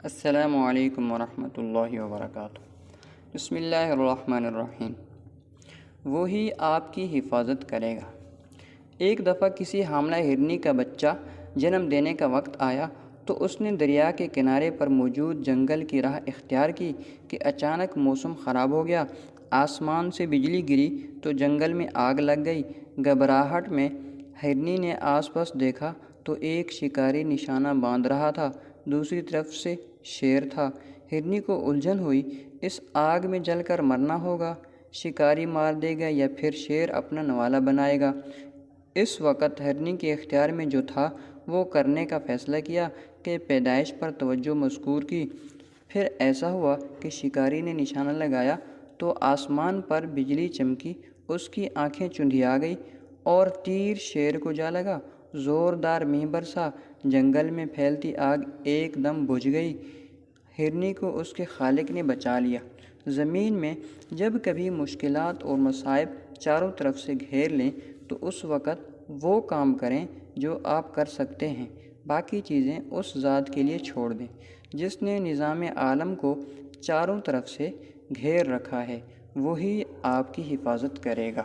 السلام علیکم ورحمۃ اللہ وبرکاتہ۔ بسم اللہ الرحمن الرحیم۔ وہی آپ کی حفاظت کرے گا۔ ایک دفعہ کسی حاملہ ہرنی کا بچہ جنم دینے کا وقت آیا تو اس نے دریا کے کنارے پر موجود جنگل کی راہ اختیار کی کہ اچانک موسم خراب ہو گیا۔ آسمان سے بجلی گری تو جنگل میں آگ لگ گئی۔ گھبراہٹ میں ہرنی نے آس پاس دیکھا تو ایک شکاری نشانہ باندھ رہا تھا، دوسری طرف سے شیر تھا۔ ہرنی کو الجھن ہوئی، اس آگ میں جل کر مرنا ہوگا، شکاری مار دے گا یا پھر شیر اپنا نوالا بنائے گا۔ اس وقت ہرنی کے اختیار میں جو تھا وہ کرنے کا فیصلہ کیا کہ پیدائش پر توجہ مذکور کی۔ پھر ایسا ہوا کہ شکاری نے نشانہ لگایا تو آسمان پر بجلی چمکی، اس کی آنکھیں چندھیا گئی اور تیر شیر کو جا لگا۔ زوردار مینہ برسا، جنگل میں پھیلتی آگ ایک دم بجھ گئی۔ ہرنی کو اس کے خالق نے بچا لیا۔ زمین میں جب کبھی مشکلات اور مصائب چاروں طرف سے گھیر لیں تو اس وقت وہ کام کریں جو آپ کر سکتے ہیں، باقی چیزیں اس ذات کے لیے چھوڑ دیں جس نے نظام عالم کو چاروں طرف سے گھیر رکھا ہے، وہی آپ کی حفاظت کرے گا۔